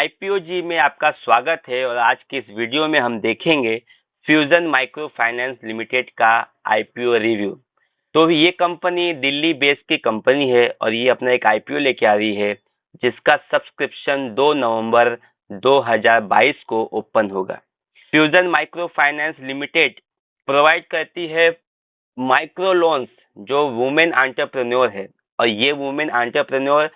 आईपीओजी में आपका स्वागत है और आज की इस वीडियो में हम देखेंगे फ्यूजन माइक्रो फाइनेंस लिमिटेड का आईपीओ रिव्यू। तो ये कंपनी दिल्ली बेस्ड की कंपनी है और ये अपना एक आईपीओ लेके आ रही है जिसका सब्सक्रिप्शन 2 नवंबर 2022 को ओपन होगा। Fusion Micro finance limited provide करती है माइक्रो लोन्स जो वुमेन एंटरप्रेन्योर है और ये वुमेन एंटरप्रेन्योर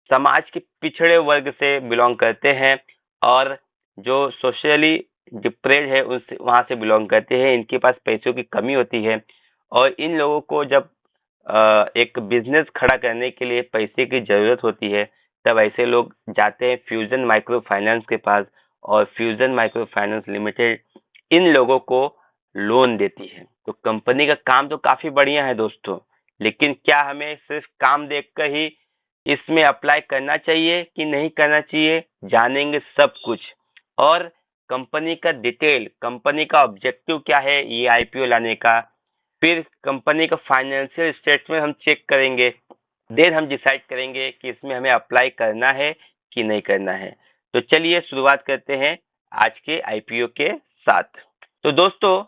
समाज के पिछड़े वर्ग से बिलोंग करते हैं और जो सोशली डिप्रेस्ड है उस वहां से बिलोंग करते हैं। इनके पास पैसों की कमी होती है और इन लोगों को जब एक बिजनेस खड़ा करने के लिए पैसे की जरूरत होती है तब ऐसे लोग जाते हैं फ्यूजन माइक्रो फाइनेंस के पास और फ्यूजन माइक्रो फाइनेंस लिमिटेड इन लोगों को लोन देती है। तो कंपनी का काम तो काफी बढ़िया है दोस्तों, लेकिन क्या हमें सिर्फ काम देखकर ही इसमें अप्लाई करना चाहिए कि नहीं करना चाहिए, जानेंगे सब कुछ। और कंपनी का डिटेल, कंपनी का ऑब्जेक्टिव क्या है ये आईपीओ लाने का, फिर कंपनी का फाइनेंशियल स्टेटमेंट हम चेक करेंगे, देन हम डिसाइड करेंगे कि इसमें हमें अप्लाई करना है कि नहीं करना है। तो चलिए शुरुआत करते हैं आज के आईपीओ के साथ। तो दोस्तों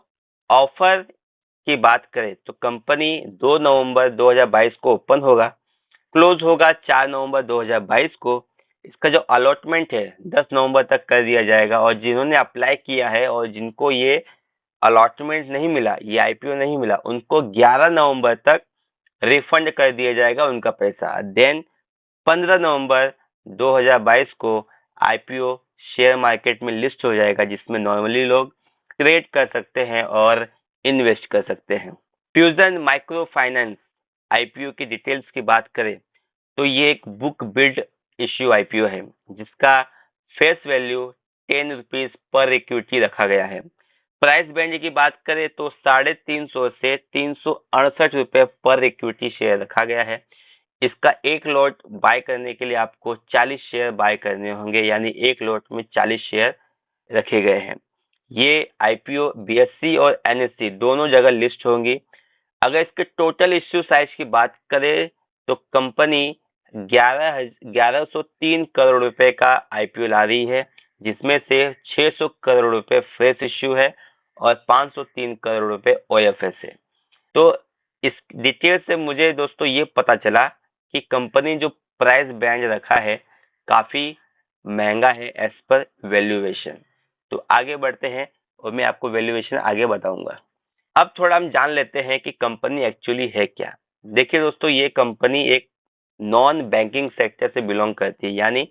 ऑफर की बात करें तो कंपनी 2 नवंबर 2022 को ओपन होगा, क्लोज होगा 4 नवंबर 2022 को। इसका जो अलॉटमेंट है 10 नवंबर तक कर दिया जाएगा और जिन्होंने अप्लाई किया है और जिनको ये अलॉटमेंट नहीं मिला, ये आईपीओ नहीं मिला, उनको 11 नवंबर तक रिफंड कर दिया जाएगा उनका पैसा। देन 15 नवंबर 2022 को आईपीओ शेयर मार्केट में लिस्ट हो जाएगा जिसमें नॉर्मली लोग ट्रेड कर सकते हैं और इन्वेस्ट कर सकते हैं। फ्यूजन माइक्रो फाइनेंस आईपीओ की डिटेल्स की बात करें तो ये एक बुक बिल्ड इश्यू आईपीओ है जिसका face value 10 rupees per equity रखा गया है। प्राइस बैंड की बात करें तो 350 से 368 रुपए पर इक्विटी शेयर रखा गया है। इसका एक लॉट बाय करने के लिए आपको 40 शेयर बाय करने होंगे, यानी एक लॉट में 40 शेयर रखे गए हैं। ये आईपीओ बीएससी और एनएससी दोनों जगह लिस्ट होंगी। अगर इसके टोटल इश्यू साइज की बात करें तो कंपनी 1103 करोड़ रुपए का आईपीओ ला रही है, जिसमें से 600 करोड़ रुपए फ्रेश इश्यू है और 503 करोड़ रुपए ओएफएस है। तो इस डिटेल से मुझे दोस्तों ये पता चला कि कंपनी जो प्राइस बैंड रखा है काफी महंगा है एज पर वैल्यूएशन। तो आगे बढ़ते हैं और मैं आपको वैल्यूएशन आगे बताऊंगा। अब थोड़ा हम जान लेते हैं कि कंपनी एक्चुअली है क्या। देखिए दोस्तों, ये कंपनी एक नॉन बैंकिंग सेक्टर से बिलोंग करती है, यानी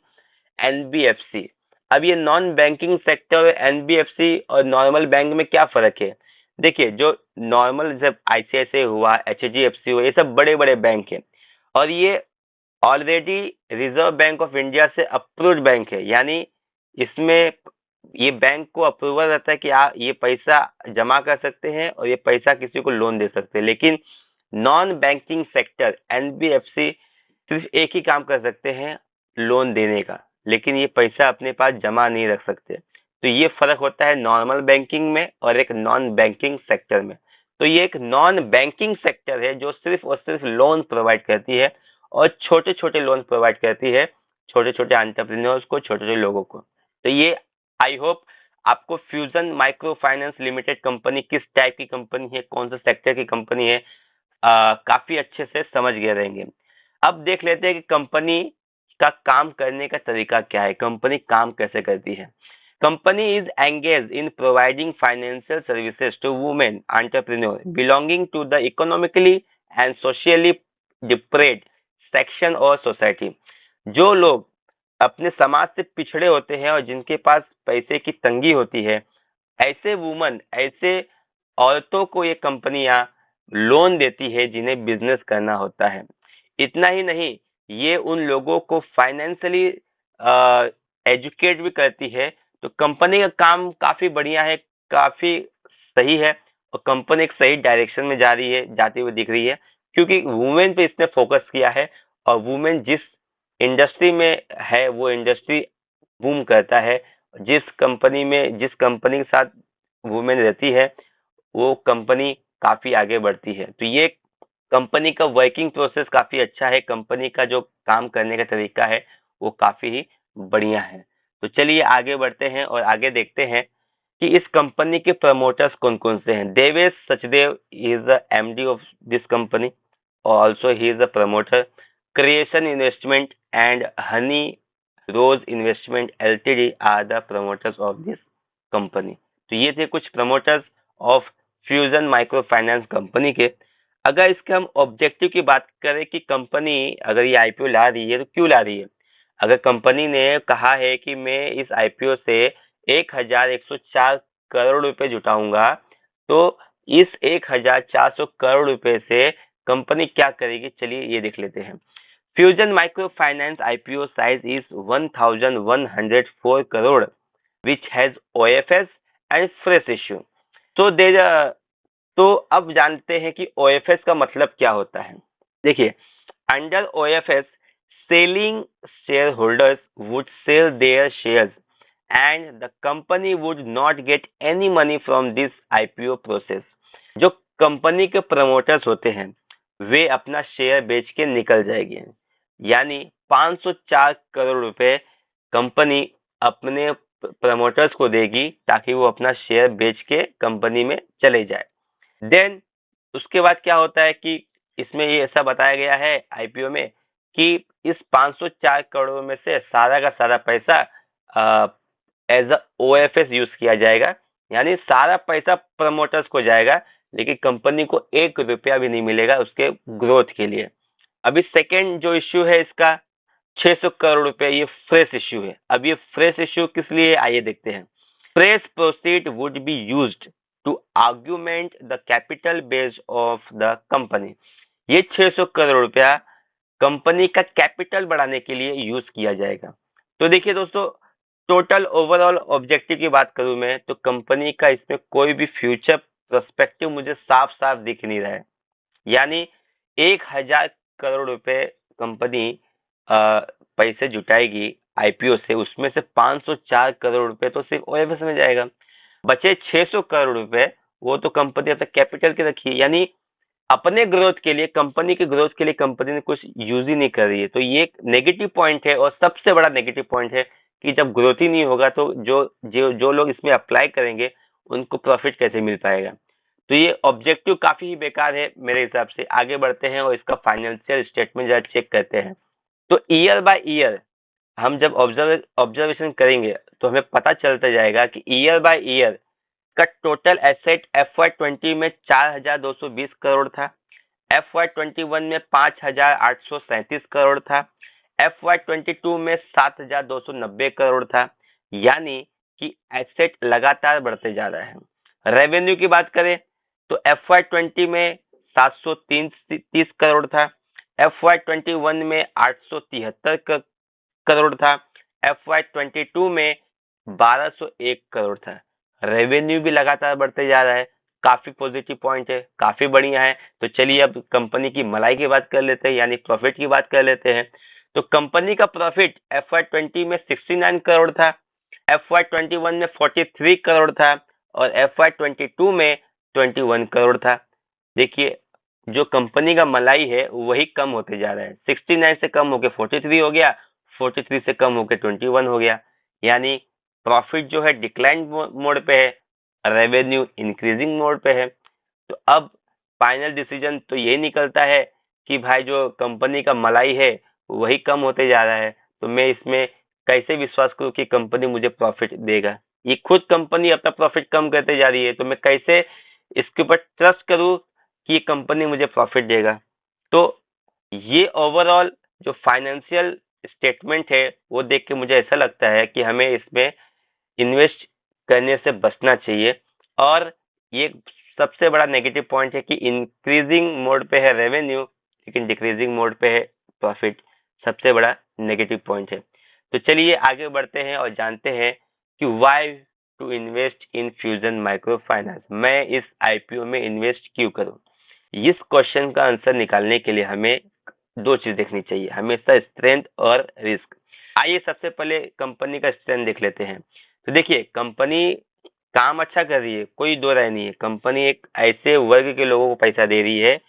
एनबीएफसी। अब ये नॉन बैंकिंग सेक्टर, एनबीएफसी और नॉर्मल बैंक में क्या फर्क है? देखिए, जो नॉर्मल जब आईसीआईसीआई हुआ, एचडीएफसी हुआ, ये सब बड़े बड़े बैंक हैं और ये already reserve bank of India से अप्रूव्ड बैंक है, यानी इसमें ये बैंक को अप्रूवल रहता है कि आप ये पैसा जमा कर सकते हैं और ये पैसा किसी को लोन दे सकते हैं। लेकिन नॉन बैंकिंग सेक्टर एनबीएफसी सिर्फ एक ही काम कर सकते हैं, लोन देने का, लेकिन ये पैसा अपने पास जमा नहीं रख सकते। तो ये फर्क होता है नॉर्मल बैंकिंग में और एक नॉन बैंकिंग सेक्टर में। तो ये एक नॉन बैंकिंग सेक्टर है जो सिर्फ और सिर्फ लोन प्रोवाइड करती है और छोटे छोटे लोन प्रोवाइड करती है छोटे छोटे एंटरप्रेन्योर्स को, छोटे छोटे लोगों को। तो ये आई होप आपको fusion Micro finance limited company किस टाइप की कंपनी है, कौन सा सेक्टर की कंपनी है, काफी अच्छे से समझ गए रहेंगे। अब देख लेते हैं कि कंपनी का काम करने का तरीका क्या है, कंपनी काम कैसे करती है। Company is engage in providing financial services to women entrepreneur belonging to the economically and socially depressed section और सोसाइटी। जो लोग अपने समाज से पिछड़े होते हैं और जिनके पास पैसे की तंगी होती है, ऐसे वुमन, ऐसे औरतों को ये कंपनियां लोन देती है जिन्हें बिजनेस करना होता है। इतना ही नहीं, ये उन लोगों को फाइनेंशियली एजुकेट भी करती है। तो कंपनी का काम काफी बढ़िया है, काफी सही है और कंपनी एक सही डायरेक्शन में जा रही है, जाती हुई दिख रही है, क्योंकि वुमेन पे इसने फोकस किया है और वुमेन जिस इंडस्ट्री में है वो इंडस्ट्री बूम करता है। जिस कंपनी में, जिस कंपनी के साथ वुमेन रहती है वो कंपनी काफी आगे बढ़ती है। तो ये कंपनी का वर्किंग प्रोसेस काफी अच्छा है, कंपनी का जो काम करने का तरीका है वो काफी ही बढ़िया है। तो चलिए आगे बढ़ते हैं और आगे देखते हैं कि इस कंपनी के प्रमोटर्स कौन कौन से हैं। Devesh Sachdev is the MD of this company, also he is the promoter. Creation Investment and Honey Rose Investment LTD are the promoters of this company. तो ये थे कुछ promoters of Fusion Micro Finance company के। अगर इसके हम ऑब्जेक्टिव की बात करें कि कंपनी अगर ये आईपीओ ला रही है तो क्यों ला रही है। अगर कंपनी ने कहा है कि मैं इस आईपीओ से 1104 करोड़ रुपए जुटाऊंगा, तो इस 1400 करोड़ रुपए से कंपनी क्या करेगी, चलिए ये देख लेते हैं। Fusion Micro finance IPO size is 1104 crore which has OFS and fresh issue। तो तो अब जानते हैं कि OFS का मतलब क्या होता है। देखिए, under OFS selling shareholders would sell their shares and the company would not get any money from this IPO process। जो कंपनी के प्रमोटर्स होते हैं वे अपना शेयर बेच के निकल जाएंगे, यानी 504 करोड़ रुपए कंपनी अपने प्रमोटर्स को देगी ताकि वो अपना शेयर बेच के कंपनी में चले जाए। देन उसके बाद क्या होता है कि इसमें ये ऐसा बताया गया है आईपीओ में कि इस 504 करोड़ में से सारा का सारा पैसा एज अ ओएफएस यूज किया जाएगा, यानी सारा पैसा प्रमोटर्स को जाएगा, लेकिन कंपनी को 1 रुपया भी नहीं मिलेगा उसके ग्रोथ के लिए। अभी सेकेंड जो इश्यू है इसका 600 करोड़ रुपए, ये फ्रेश इश्यू है। अब ये फ्रेश इश्यू किस लिए, आइए देखते हैं। Fresh proceed would be used to argument the capital base of the company. ये 600 करोड़ रुपया कंपनी का कैपिटल बढ़ाने के लिए यूज किया जाएगा। तो देखिए दोस्तों, टोटल ओवरऑल ऑब्जेक्टिव की बात करूं मैं तो कंपनी का इसमें कोई भी फ्यूचर पर्सपेक्टिव मुझे साफ साफ दिख नहीं रहा है। यानी 1000 करोड़ रुपए कंपनी पैसे जुटाएगी आईपीओ से, उसमें से 504 करोड़ रुपए तो सिर्फ ओएफएस में जाएगा। बचे 600 करोड़ रुपए वो तो कंपनी अपने कैपिटल के रखी है, यानी अपने ग्रोथ के लिए, कंपनी के ग्रोथ के लिए कंपनी ने कुछ यूज ही नहीं कर रही है। तो ये एक नेगेटिव पॉइंट है और सबसे बड़ा नेगेटिव पॉइंट है कि जब ग्रोथ ही नहीं होगा तो जो लोग इसमें अप्लाई करेंगे उनको प्रॉफिट कैसे मिल पाएगा। तो ये ऑब्जेक्टिव काफी ही बेकार है मेरे हिसाब से। आगे बढ़ते हैं और इसका फाइनेंशियल स्टेटमेंट जरा चेक करते हैं। तो ईयर बाय ईयर हम जब ऑब्जर्वेशन करेंगे तो हमें पता चलता जाएगा कि ईयर बाय ईयर का टोटल एसेट FY20 में 4220 करोड़ था, FY21 में 5837 करोड़ था, FY22 में 7290 करोड़ था, यानी कि एसेट लगातार बढ़ते जा रहा है। रेवेन्यू की बात करें तो FY20 में 730 करोड़ था, FY21 में 873 करोड़ था, FY22 में 1201 करोड़ था। रेवेन्यू भी लगातार बढ़ते जा रहा है, काफी पॉजिटिव पॉइंट है, काफी बढ़िया है। तो चलिए अब कंपनी की मलाई की बात कर लेते हैं, यानी प्रॉफिट की बात कर लेते हैं। तो कंपनी का प्रॉफिट FY20 में 69 करोड़ था, FY21 में 43 करोड़ था और FY22 में 21 करोड़ था। देखिए, जो कंपनी का मलाई है वही कम होते जा रहा है। 69 से कम होकर 43 हो गया, 43 से कम होकर 21 हो गया, यानी प्रॉफिट जो है डिक्लाइन मोड पे है, रेवेन्यू इंक्रीजिंग मोड पे है। तो अब फाइनल डिसीजन तो ये निकलता है कि भाई जो कंपनी का मलाई है वही कम होते जा रहा है। तो मैं इसमें कैसे विश्वास करूं कि कंपनी मुझे प्रॉफिट देगा। ये खुद कंपनी अपना प्रॉफिट कम करते जा रही है, तो मैं कैसे इसके ऊपर ट्रस्ट करूं कि ये कंपनी मुझे प्रॉफिट देगा। तो ये ओवरऑल जो फाइनेंशियल स्टेटमेंट है वो देख के मुझे ऐसा लगता है कि हमें इसमें इन्वेस्ट करने से बचना चाहिए। और ये सबसे बड़ा नेगेटिव पॉइंट है कि इंक्रीजिंग मोड पे है रेवेन्यू लेकिन डिक्रीजिंग मोड पे है प्रॉफिट, सबसे बड़ा नेगेटिव पॉइंट है। तो चलिए आगे बढ़ते हैं और जानते हैं कि why to invest in Fusion Micro Finance. मैं इस आईपीओ में इन्वेस्ट क्यों करूं? इस क्वेश्चन का आंसर निकालने के लिए हमें दो चीज देखनी चाहिए, हमेशा स्ट्रेंथ और रिस्क। आइए सबसे पहले कंपनी का स्ट्रेंथ देख लेते हैं। तो देखिए, कंपनी काम अच्छा कर रही है, कोई दो राय नहीं है। कंपनी एक ऐसे वर्ग के लोगों को पैसा दे रही है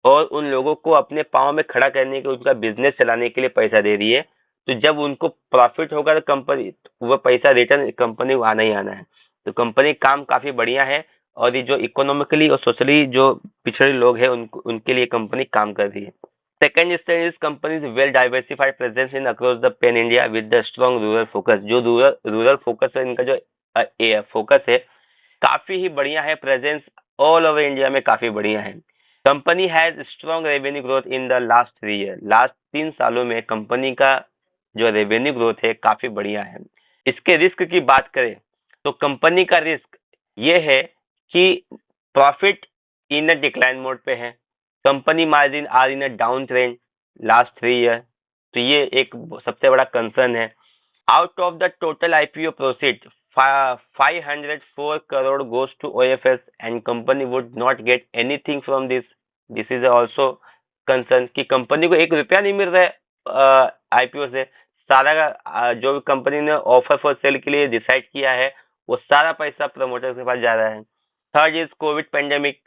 और उन लोगों को अपने पाँव में खड़ा करने के, उनका बिजनेस चलाने के लिए पैसा दे रही है। तो जब उनको प्रॉफिट होगा तो कंपनी वो पैसा रिटर्न कंपनी को आना ही आना है। तो कंपनी काम काफी बढ़िया है, और ये जो इकोनॉमिकली और सोशली जो पिछड़े लोग हैं उनके लिए कंपनी काम कर रही है। Second stage is companies well diversified presence in across the pan India with the strong rural focus. जो रूरल फोकस है, इनका जो फोकस है काफी ही बढ़िया है, प्रेजेंस ऑल ओवर इंडिया में काफी बढ़िया है। Company has strong revenue growth in the last 3 year. Last 3 सालों में कंपनी का जो रेवेन्यू ग्रोथ है काफी बढ़िया है। इसके रिस्क की बात करें तो कंपनी का रिस्क ये है कि profit in a decline mode पे है, company margin are in a down trend last 3 year, तो ये एक सबसे बड़ा कंसर्न है। Out of the total IPO proceed 504 crore goes to OFS and company would not get anything from this. This is also concern कि company को 1 रुपया नहीं मिल रहा है आईपीओ से। सारा का जो भी कंपनी ने ऑफर फॉर सेल के लिए डिसाइड किया है वो सारा पैसा प्रमोटर के पास जा रहा है। Third is Covid pandemic.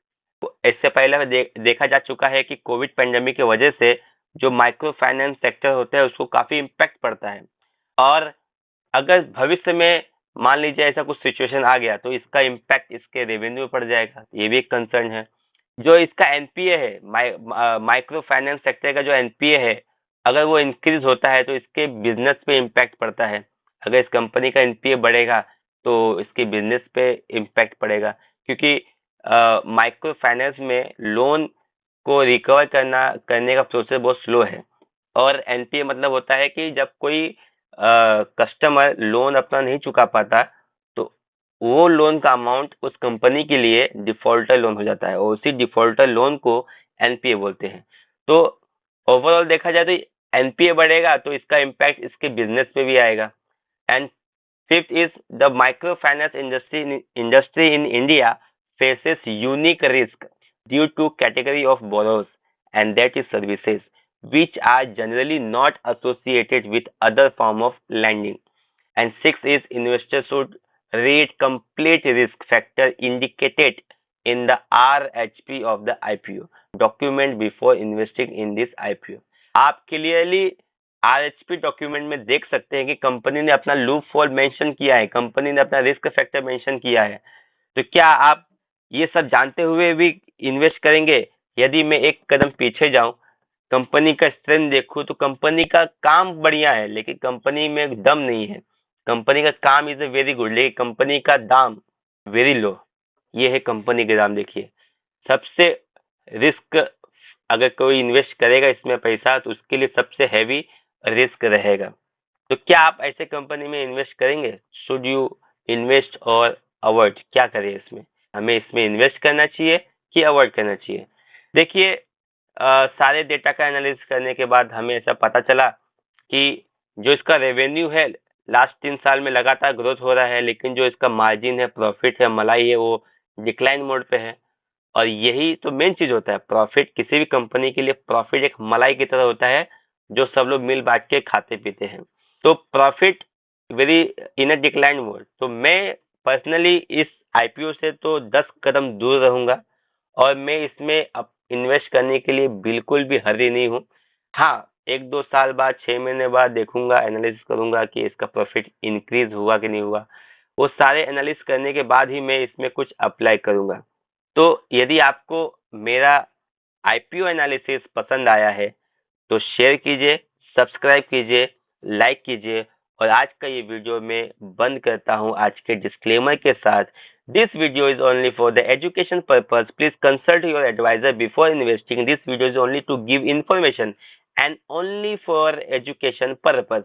इससे पहले देखा जा चुका है कि कोविड पेंडेमिक की वजह से जो माइक्रो फाइनेंस सेक्टर होता है उसको काफी इम्पैक्ट पड़ता है, और अगर भविष्य में मान लीजिए ऐसा कुछ सिचुएशन आ गया तो इसका इम्पैक्ट इसके रेवेन्यू पर पड़ जाएगा, ये भी एक कंसर्न है। जो इसका एनपीए है, माइक्रो फाइनेंस सेक्टर का जो एनपीए है, अगर वो इंक्रीज होता है तो इसके बिजनेस पे इम्पैक्ट पड़ता है। अगर इस कंपनी का एनपीए बढ़ेगा तो इसके बिजनेस पे इम्पैक्ट पड़ेगा, क्योंकि माइक्रो फाइनेंस में लोन को रिकवर करने का प्रोसेस बहुत स्लो है। और एनपीए मतलब होता है कि जब कोई कस्टमर लोन अपना नहीं चुका पाता तो वो लोन का अमाउंट उस कंपनी के लिए डिफॉल्टर लोन हो जाता है, और उसी डिफॉल्टर लोन को एनपीए बोलते हैं। तो ओवरऑल देखा जाए तो एनपीए बढ़ेगा तो इसका इम्पैक्ट इसके बिजनेस पे भी आएगा। And fifth is the micro finance industry in India faces unique risk due to category of borrowers, and that is services which are generally not associated with other form of lending. And six is investors should read complete risk factor indicated in the RHP of the IPO document before investing in this IPO. आप clearly RHP document में देख सकते हैं कि company ने अपना loop hole mention किया है, कंपनी ने अपना रिस्क फैक्टर मेंशन किया है। तो क्या आप ये सब जानते हुए भी इन्वेस्ट करेंगे? यदि मैं एक कदम पीछे जाऊं, कंपनी का स्ट्रेंथ देखूं तो कंपनी का काम बढ़िया है लेकिन कंपनी में दम नहीं है। कंपनी का काम इज वेरी गुड लेकिन कंपनी का दाम वेरी लो। ये है कंपनी के दाम। देखिए, सबसे रिस्क अगर कोई इन्वेस्ट करेगा इसमें पैसा तो उसके लिए सबसे हैवी रिस्क रहेगा। तो क्या आप ऐसे कंपनी में इन्वेस्ट करेंगे? शुड यू इन्वेस्ट और अवॉइड? क्या करें इसमें? हमें इसमें इन्वेस्ट करना चाहिए कि अवॉइड करना चाहिए? देखिए, सारे डेटा का एनालिसिस करने के बाद हमें ऐसा पता चला कि जो इसका रेवेन्यू है लास्ट 3 साल में लगातार ग्रोथ हो रहा है, लेकिन जो इसका मार्जिन है, प्रॉफिट है, मलाई है, वो डिक्लाइन मोड पे है। और यही तो मेन चीज होता है। प्रॉफिट किसी भी कंपनी के लिए प्रॉफिट एक मलाई की तरह होता है जो सब लोग मिल बांट के खाते पीते हैं। तो profit very in a decline mode. तो मैं पर्सनली इस आईपीओ से तो 10 कदम दूर रहूंगा, और मैं इसमें अब इन्वेस्ट करने के लिए बिल्कुल भी हरी नहीं हूँ। हाँ, 1-2 साल बाद, 6 महीने बाद देखूंगा, एनालिसिस करूंगा कि इसका प्रॉफिट इंक्रीज हुआ कि नहीं हुआ। वो सारे एनालिसिस करने के बाद ही मैं इसमें कुछ अप्लाई करूंगा। तो यदि आपको मेरा आईपीओ एनालिसिस पसंद आया है तो शेयर कीजिए, सब्सक्राइब कीजिए, लाइक कीजिए, और आज का ये वीडियो मैं बंद करता हूँ आज के डिस्क्लेमर के साथ। This video is only for the education purpose. Please consult your advisor before investing. This video is only to give information and only for education purpose.